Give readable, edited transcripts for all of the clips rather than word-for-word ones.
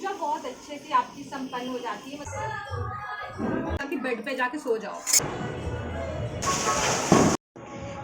पूजा बहुत अच्छे से आपकी संपन्न हो जाती है, मतलब ताकि बेड पे जाके सो जाओ।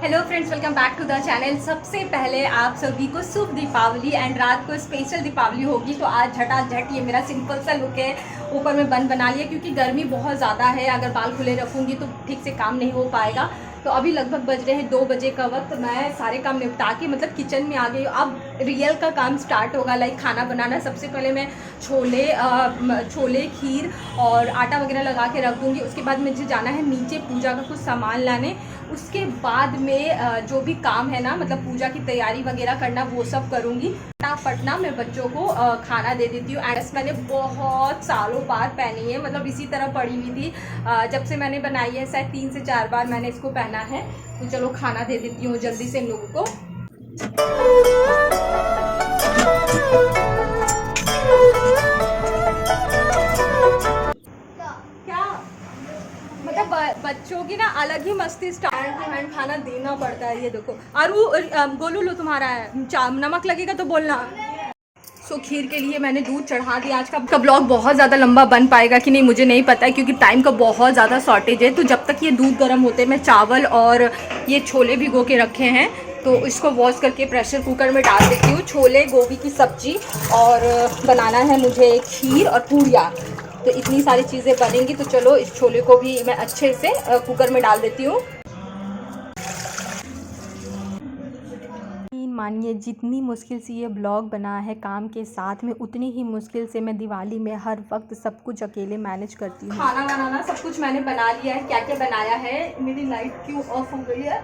Hello friends, welcome back to the channel. सबसे पहले आप सभी को शुभ दीपावली एंड रात को स्पेशल दीपावली होगी। तो आज झटाझट ये मेरा सिंपल सा लुक है। ऊपर में बन बना लिया क्योंकि गर्मी बहुत ज़्यादा है, अगर बाल खुले रखूँगी तो ठीक से काम नहीं हो पाएगा। तो अभी लगभग बज रहे हैं 2 बजे का वक्त। मैं सारे काम निपटा के मतलब किचन में आ गई हूँ। अब रियल का काम स्टार्ट होगा, लाइक खाना बनाना। सबसे पहले मैं छोले खीर और आटा वगैरह लगा के रख दूँगी। उसके बाद मुझे जाना है नीचे पूजा का कुछ सामान लाने। उसके बाद में जो भी काम है ना, मतलब पूजा की तैयारी वगैरह करना, वो सब करूँगी। फटाफट ना मैं बच्चों को खाना दे देती हूँ। एड्रेस मैंने बहुत सालों बाद पहनी है, मतलब इसी तरह पड़ी हुई थी जब से मैंने बनाई है। शायद 3 से 4 बार मैंने इसको पहना है। तो चलो खाना दे देती हूँ जल्दी से इन लोगों को। मतलब बच्चों की ना अलग ही मस्ती स्टार्ट टू हैंड खाना देना पड़ता है। ये देखो आरू, गोलू लो तुम्हारा है, नमक लगेगा तो बोलना। खीर के लिए मैंने दूध चढ़ा दिया। आज का ब्लॉग बहुत ज़्यादा लंबा बन पाएगा कि नहीं मुझे नहीं पता है, क्योंकि टाइम का बहुत ज़्यादा शॉर्टेज है। तो जब तक ये दूध गर्म होते हैं, मैं चावल और ये छोले भिगो के रखे हैं, तो इसको वॉश करके प्रेशर कुकर में डाल देती हूँ। छोले, गोभी की सब्जी और बनाना है मुझे खीर और पूड़ियाँ। तो इतनी सारी चीज़ें बनेंगी। तो चलो इस छोले को भी मैं अच्छे से कुकर में डाल देती हूँ। मानिए जितनी मुश्किल से ये ब्लॉग बना है काम के साथ में, उतनी ही मुश्किल से मैं दिवाली में हर वक्त सब कुछ अकेले मैनेज करती हूँ। खाना बनाना सब कुछ मैंने बना लिया है। क्या क्या बनाया है, मेरी लाइट क्यों ऑफ हो गई है।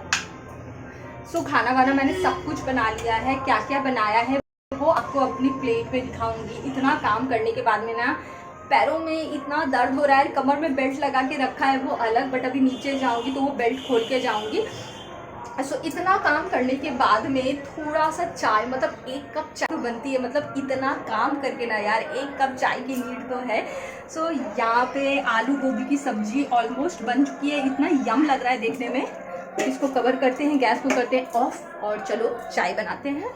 खाना वाना मैंने सब कुछ बना लिया है। क्या क्या बनाया है वो आपको अपनी प्लेट पे दिखाऊंगी। इतना काम करने के बाद में ना पैरों में इतना दर्द हो रहा है। कमर में बेल्ट लगा के रखा है वो अलग, बट अभी नीचे जाऊंगी तो वो बेल्ट खोल के जाऊंगी। इतना काम करने के बाद में थोड़ा सा चाय, मतलब 1 कप चाय तो बनती है। मतलब इतना काम करके ना यार 1 कप चाय की नीड तो है। यहाँ पे आलू गोभी की सब्जी ऑलमोस्ट बन चुकी है। इतना यम लग रहा है देखने में। इसको कवर करते हैं, गैस को करते हैं ऑफ और चलो चाय बनाते हैं।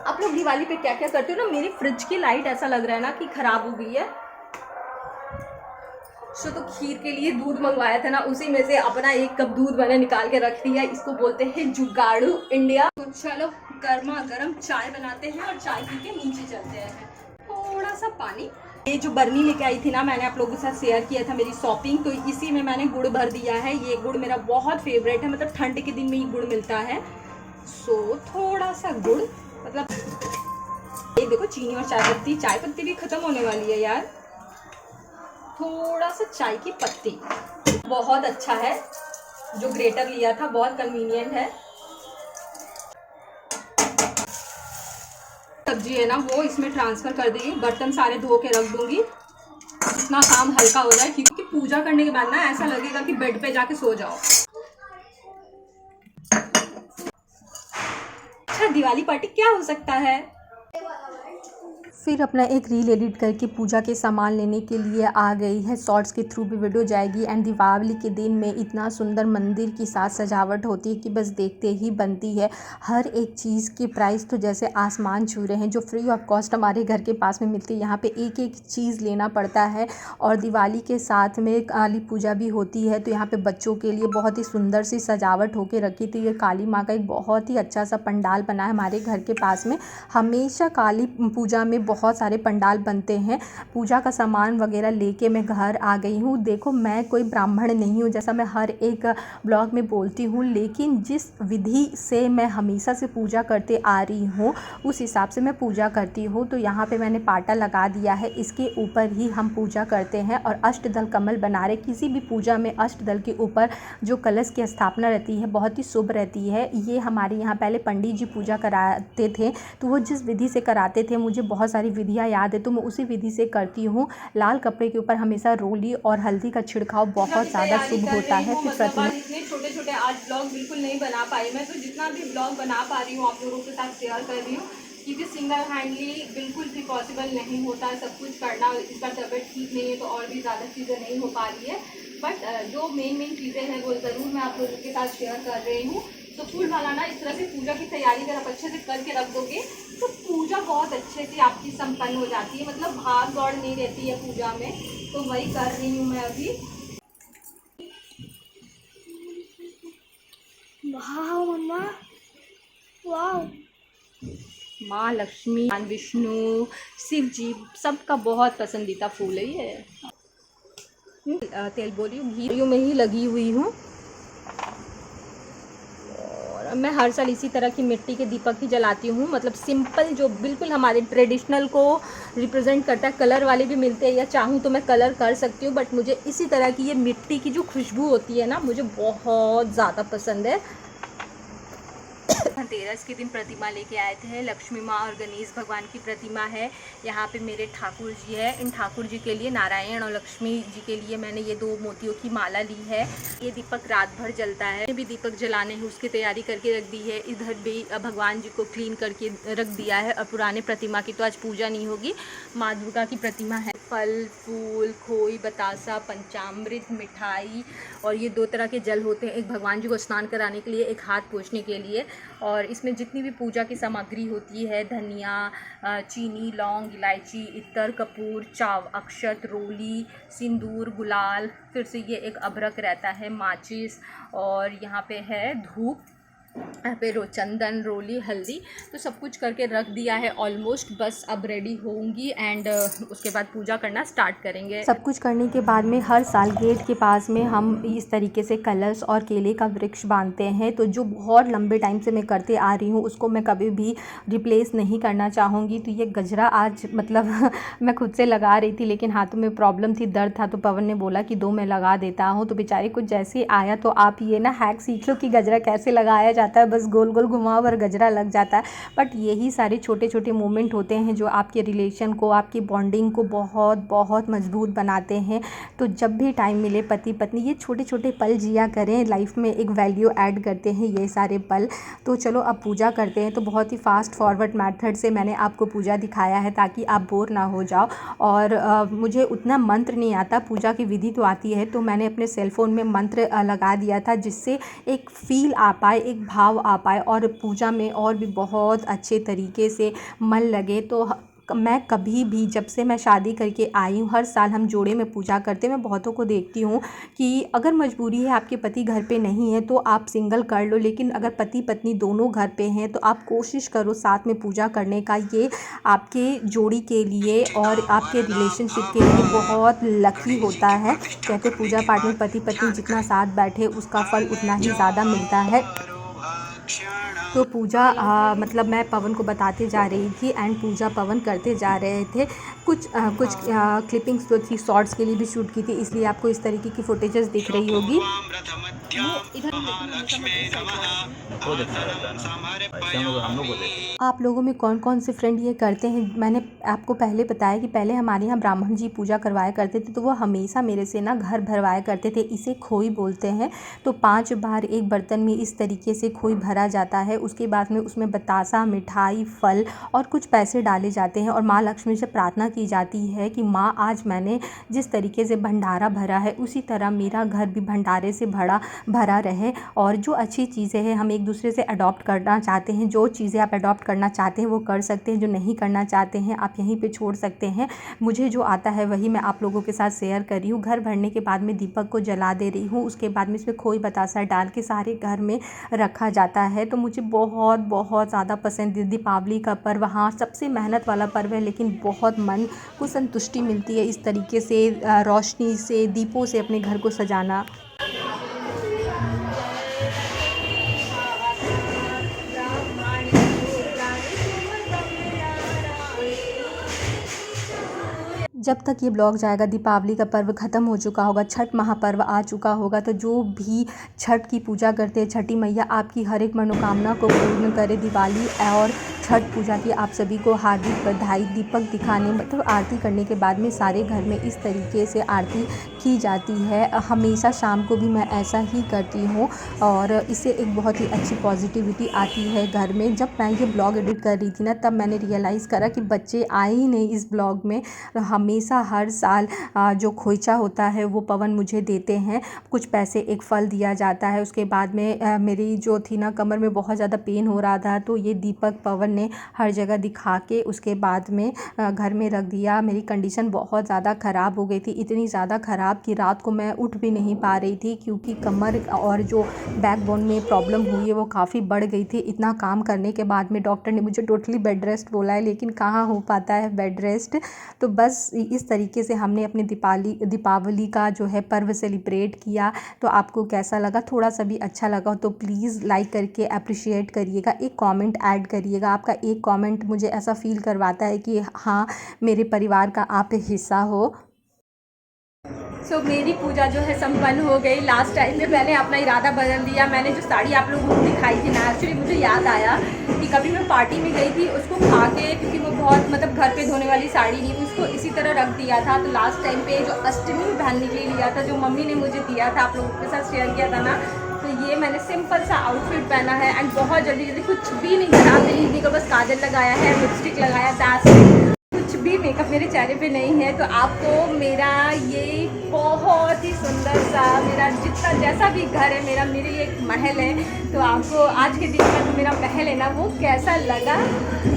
आप लोग दिवाली पे क्या क्या करते हो ना। मेरी फ्रिज की लाइट ऐसा लग रहा है ना कि खराब हो गई है। तो खीर के लिए दूध मंगवाया था ना, उसी में से अपना 1 कप दूध मैंने निकाल के रख दिया। इसको बोलते हैं जुगाड़ू इंडिया। तो चलो गर्मा गर्म चाय बनाते हैं और चाय पी के नीचे चलते हैं। थोड़ा सा पानी, ये जो बर्नी लेके आई थी ना, मैंने आप लोगों के साथ शेयर किया था मेरी शॉपिंग, तो इसी में मैंने गुड़ भर दिया है। ये गुड़ मेरा बहुत फेवरेट है, मतलब ठंड के दिन में ये गुड़ मिलता है। थोड़ा सा गुड़, मतलब ये देखो चीनी और चाय पत्ती भी खत्म होने वाली है यार। थोड़ा सा चाय की पत्ती, बहुत अच्छा है। जो ग्रेटर लिया था बहुत कन्वीनियंट है। सब्जी है ना वो इसमें ट्रांसफर कर देंगे। बर्तन सारे धो के रख दूंगी, इतना काम हल्का हो जाए, क्योंकि पूजा करने के बाद ना ऐसा लगेगा कि बेड पे जाके सो जाओ। अच्छा, दिवाली पार्टी क्या हो सकता है। फिर अपना एक रील एडिट करके पूजा के सामान लेने के लिए आ गई है। शॉर्ट्स के थ्रू भी वीडियो जाएगी। एंड दिवाली के दिन में इतना सुंदर मंदिर की साज सजावट होती है कि बस देखते ही बनती है। हर एक चीज़ के प्राइस तो जैसे आसमान छू रहे हैं, जो फ्री ऑफ कॉस्ट हमारे घर के पास में मिलती है। यहाँ पे एक एक चीज़ लेना पड़ता है। और दिवाली के साथ में काली पूजा भी होती है, तो यहाँ पर बच्चों के लिए बहुत ही सुंदर सी सजावट होकर रखी थी। ये काली माँ का एक बहुत ही अच्छा सा पंडाल बना है हमारे घर के पास में। हमेशा काली पूजा में बहुत सारे पंडाल बनते हैं। पूजा का सामान वगैरह लेके मैं घर आ गई हूँ। देखो मैं कोई ब्राह्मण नहीं हूँ, जैसा मैं हर एक ब्लॉग में बोलती हूँ, लेकिन जिस विधि से मैं हमेशा से पूजा करते आ रही हूँ उस हिसाब से मैं पूजा करती हूँ। तो यहाँ पे मैंने पाटा लगा दिया है, इसके ऊपर ही हम पूजा करते हैं। और अष्टदल कमल बना रहे। किसी भी पूजा में अष्टदल के ऊपर जो कलश की स्थापना रहती है बहुत ही शुभ रहती है। ये हमारे यहाँ पहले पंडित जी पूजा कराते थे, तो वो जिस विधि से कराते थे मुझे बहुत सारी विधियाँ याद है, तो मैं उसी विधि से करती हूँ। लाल कपड़े के ऊपर हमेशा रोली और हल्दी का छिड़काव बहुत ज़्यादा शुभ होता है। फिर प्रतिमा इतने छोटे छोटे आज ब्लॉग बिल्कुल नहीं बना पाई मैं, तो जितना भी ब्लॉग बना पा रही हूँ आप लोगों के साथ शेयर कर रही हूँ, क्योंकि सिंगल हैंडली बिल्कुल भी पॉसिबल नहीं होता है सब कुछ करना। इसका तबीयत ठीक नहीं है तो और भी ज़्यादा चीज़ें नहीं हो पा रही है, बट जो मेन चीज़ें हैं वो ज़रूर मैं आप लोगों के साथ शेयर कर रही हूँ। तो फूल वाला ना इस तरह से पूजा की तैयारी अगर आप अच्छे से करके रख दोगे तो पूजा बहुत अच्छे से आपकी संपन्न हो जाती है, मतलब भाग दौड़ नहीं रहती है पूजा में। तो वही कर रही हूँ मैं अभी। वाह मम्मा, वाह। माँ लक्ष्मी, भगवान विष्णु, शिव जी, सबका बहुत पसंदीदा फूल है ये। तेल बोली घी में ही लगी हुई हूँ। और मैं हर साल इसी तरह की मिट्टी के दीपक ही जलाती हूँ, मतलब सिंपल, जो बिल्कुल हमारे ट्रेडिशनल को रिप्रेजेंट करता है। कलर वाले भी मिलते हैं, या चाहूँ तो मैं कलर कर सकती हूँ, बट मुझे इसी तरह की ये मिट्टी की जो खुशबू होती है ना, मुझे बहुत ज़्यादा पसंद है। धनतेरस के दिन प्रतिमा लेके आए थे, लक्ष्मी माँ और गणेश भगवान की प्रतिमा है। यहाँ पे मेरे ठाकुर जी है। इन ठाकुर जी के लिए, नारायण और लक्ष्मी जी के लिए, मैंने ये 2 मोतियों की माला ली है। ये दीपक रात भर जलता है। भी दीपक जलाने हैं उसकी तैयारी करके रख दी है। इधर भी भगवान जी को क्लीन करके रख दिया है। और पुराने प्रतिमा की तो आज पूजा नहीं होगी, माँ दुर्गा की प्रतिमा है। फल फूल, खोई, बतासा, पंचामृत, मिठाई, और ये 2 तरह के जल होते हैं, एक भगवान जी को स्नान कराने के लिए, एक हाथ पोंछने के लिए। और इसमें जितनी भी पूजा की सामग्री होती है, धनिया, चीनी, लौंग, इलायची, इत्तर, कपूर, चाव, अक्षत, रोली, सिंदूर, गुलाल, फिर से ये एक अभ्रक रहता है, माचिस, और यहाँ पे है धूप, यहाँ पे चंदन, रोली, हल्दी, तो सब कुछ करके रख दिया है ऑलमोस्ट। बस अब रेडी होंगी एंड उसके बाद पूजा करना स्टार्ट करेंगे। सब कुछ करने के बाद में हर साल गेट के पास में हम इस तरीके से कलश और केले का वृक्ष बांधते हैं। तो जो बहुत लंबे टाइम से मैं करते आ रही हूँ, उसको मैं कभी भी रिप्लेस नहीं करना चाहूँगी। तो ये गजरा आज मतलब मैं खुद से लगा रही थी, लेकिन हाथों में प्रॉब्लम थी, दर्द था, तो पवन ने बोला कि 2 मैं लगा देता हूँ। तो बेचारे कुछ जैसे आया, तो आप ये ना हैक सीख लो कि गजरा कैसे लगाया जाता है। बस गोल गोल घुमाओ और गजरा लग जाता है। बट यही सारे छोटे छोटे मोमेंट होते हैं जो आपके रिलेशन को, आपकी बॉन्डिंग को बहुत बहुत मजबूत बनाते हैं। तो जब भी टाइम मिले, पति पत्नी ये छोटे छोटे पल जिया करें, लाइफ में एक वैल्यू ऐड करते हैं ये सारे पल। तो चलो अब पूजा करते हैं। तो बहुत ही फास्ट फॉरवर्ड मेथड से मैंने आपको पूजा दिखाया है ताकि आप बोर ना हो जाओ। और मुझे उतना मंत्र नहीं आता, पूजा की विधि तो आती है, तो मैंने अपने सेलफ़ोन में मंत्र लगा दिया था, जिससे एक फ़ील आ पाए, एक भाव आ पाए, और पूजा में और भी बहुत अच्छे तरीके से मन लगे। तो मैं कभी भी, जब से मैं शादी करके आई हूँ, हर साल हम जोड़े में पूजा करते हैं। मैं बहुतों को देखती हूँ कि अगर मजबूरी है, आपके पति घर पे नहीं है, तो आप सिंगल कर लो, लेकिन अगर पति पत्नी दोनों घर पे हैं तो आप कोशिश करो साथ में पूजा करने का। ये आपके जोड़ी के लिए और आपके रिलेशनशिप के लिए बहुत लकी होता है। कहते पूजा पाठ में पति पत्नी जितना साथ बैठे, उसका फल उतना ही ज़्यादा मिलता है। तो पूजा मतलब मैं पवन को बताते जा रही थी एंड पूजा पवन करते जा रहे थे। कुछ क्लिपिंग्स जो थी शॉर्ट्स के लिए भी शूट की थी, इसलिए आपको इस तरीके की फुटेजेस दिख रही होगी। आप लोगों में कौन कौन से फ्रेंड ये करते हैं? मैंने आपको पहले बताया कि पहले हमारे यहाँ ब्राह्मण जी पूजा करवाया करते थे, तो वो हमेशा मेरे से ना घर भरवाया करते थे। इसे खोई बोलते हैं। तो 5 बार एक बर्तन में इस तरीके से खोई भरा जाता है। उसके बाद में उसमें बतासा, मिठाई, फल और कुछ पैसे डाले जाते हैं, और माँ लक्ष्मी से प्रार्थना की जाती है कि माँ, आज मैंने जिस तरीके से भंडारा भरा है, उसी तरह मेरा घर भी भंडारे से भरा रहे। और जो अच्छी चीज़ें हैं, हम एक दूसरे से अडॉप्ट करना चाहते हैं। जो चीज़ें आप अडॉप्ट करना चाहते हैं वो कर सकते हैं, जो नहीं करना चाहते हैं आप यहीं पे छोड़ सकते हैं। मुझे जो आता है वही मैं आप लोगों के साथ शेयर कर रही हूँ। घर भरने के बाद में दीपक को जला दे रही हूँ। उसके बाद में इसमें खोई बतासा डाल के सारे घर में रखा जाता है। तो मुझे बहुत बहुत ज़्यादा पसंद है दीपावली का पर्व। हाँ, सबसे मेहनत वाला पर्व है, लेकिन बहुत मन को संतुष्टि मिलती है इस तरीके से रोशनी से, दीपों से अपने घर को सजाना। जब तक ये ब्लॉग जाएगा दीपावली का पर्व ख़त्म हो चुका होगा, छठ महापर्व आ चुका होगा। तो जो भी छठ की पूजा करते हैं, छठी मैया आपकी हर एक मनोकामना को पूर्ण करे। दिवाली और छठ पूजा की आप सभी को हार्दिक बधाई। दीपक दिखाने मतलब आरती करने के बाद में सारे घर में इस तरीके से आरती की जाती है। हमेशा शाम को भी मैं ऐसा ही करती हूँ, और इससे एक बहुत ही अच्छी पॉजिटिविटी आती है घर में। जब मैं ये ब्लॉग एडिट कर रही थी ना, तब मैंने रियलाइज़ करा कि बच्चे आए ही नहीं इस ब्लॉग में। हमेशा हमेशा हर साल जो खोइचा होता है वो पवन मुझे देते हैं, कुछ पैसे एक फल दिया जाता है। उसके बाद में मेरी जो थी ना कमर में बहुत ज़्यादा पेन हो रहा था, तो ये दीपक पवन ने हर जगह दिखा के उसके बाद में घर में रख दिया। मेरी कंडीशन बहुत ज़्यादा ख़राब हो गई थी, इतनी ज़्यादा ख़राब कि रात को मैं उठ भी नहीं पा रही थी, क्योंकि कमर और जो बैकबोन में प्रॉब्लम हुई है वो काफ़ी बढ़ गई थी। इतना काम करने के बाद में डॉक्टर ने मुझे टोटली बेड रेस्ट बोला है, लेकिन कहाँ हो पाता है बेड रेस्ट। तो बस इस तरीके से हमने अपने दीपावली का जो है पर्व सेलिब्रेट किया। तो आपको कैसा लगा? थोड़ा सा भी अच्छा लगा तो प्लीज़ लाइक करके अप्रिशिएट करिएगा, एक कमेंट ऐड करिएगा। आपका एक कमेंट मुझे ऐसा फ़ील करवाता है कि हाँ, मेरे परिवार का आप हिस्सा हो। सो मेरी पूजा जो है संपन्न हो गई। लास्ट टाइम में मैंने अपना इरादा बदल दिया। मैंने जो साड़ी आप लोगों को दिखाई थी ना, एक्चुअली मुझे याद आया कि कभी मैं पार्टी में गई थी, उसको खा के, क्योंकि वो बहुत मतलब घर पे धोने वाली साड़ी नहीं, उसको इसी तरह रख दिया था। तो लास्ट टाइम पे जो अष्टमी में पहनने के लिए लिया था, जो मम्मी ने मुझे दिया था, आप लोगों के साथ शेयर किया था ना, तो ये मैंने सिंपल सा आउटफिट पहना है एंड बहुत जल्दी कुछ भी नहीं करा। दिल्ली का बस काजल लगाया है, लिपस्टिक लगाया, दैट्स कुछ भी मेकअप मेरे चेहरे पे नहीं है। तो आपको मेरा ये बहुत ही सुंदर सा, मेरा जितना जैसा भी घर है मेरा, मेरे लिए एक महल है। तो आपको आज के दिन का जो मेरा महल है ना, वो कैसा लगा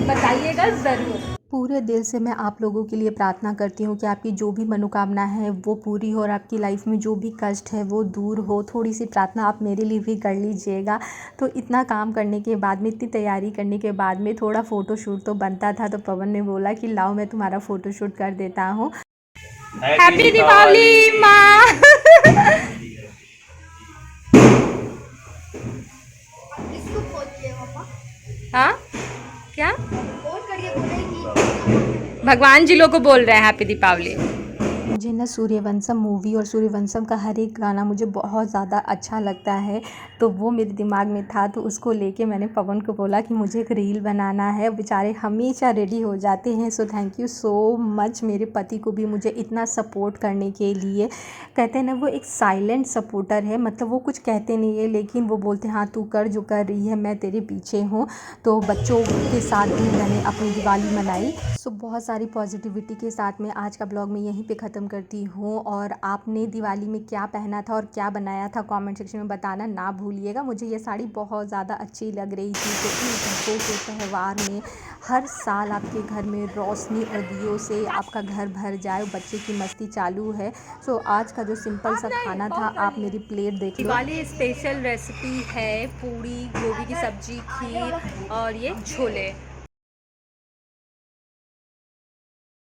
बताइएगा ज़रूर। पूरे दिल से मैं आप लोगों के लिए प्रार्थना करती हूँ कि आपकी जो भी मनोकामना है वो पूरी हो और आपकी लाइफ में जो भी कष्ट है वो दूर हो। थोड़ी सी प्रार्थना आप मेरे लिए भी कर लीजिएगा। तो इतना काम करने के बाद में, इतनी तैयारी करने के बाद में थोड़ा फ़ोटोशूट तो बनता था। तो पवन ने बोला कि लाओ मैं तुम्हारा फ़ोटोशूट कर देता हूँ। हैप्पी दीपावली माँ। इसको खोल के पापा हाँ क्या फोन करके बोलेगी। भगवान जी लोग को बोल रहे हैं हैप्पी दीपावली। मुझे ना सूर्यवंशम मूवी और सूर्यवंशम का हर एक गाना मुझे बहुत ज़्यादा अच्छा लगता है। तो वो मेरे दिमाग में था, तो उसको लेके मैंने पवन को बोला कि मुझे एक रील बनाना है। बेचारे हमेशा रेडी हो जाते हैं। So thank you so much मेरे पति को भी मुझे इतना सपोर्ट करने के लिए। कहते हैं ना, वो एक साइलेंट सपोर्टर है, मतलब वो कुछ कहते नहीं है, लेकिन वो बोलते हैं हाँ तू कर जो कर रही है, मैं तेरे पीछे हूँ। तो बच्चों के साथ भी मैंने अपनी दिवाली मनाई। सो बहुत सारी पॉजिटिविटी के साथ में आज का ब्लॉग मैं यहीं पे ख़त्म करती हूँ। और आपने दिवाली में क्या पहना था और क्या बनाया था कमेंट सेक्शन में बताना ना भूलिएगा। मुझे ये साड़ी बहुत ज़्यादा अच्छी लग रही थी। तो इन दीपों के त्यौहार में हर साल आपके घर में रोशनी और दियों से आपका घर भर जाए, बच्चे की मस्ती चालू है। सो आज का जो सिंपल सा खाना था, आप मेरी प्लेट देख लो। दिवाली स्पेशल रेसिपी है पूड़ी, गोभी की सब्जी, खीर और ये छोले।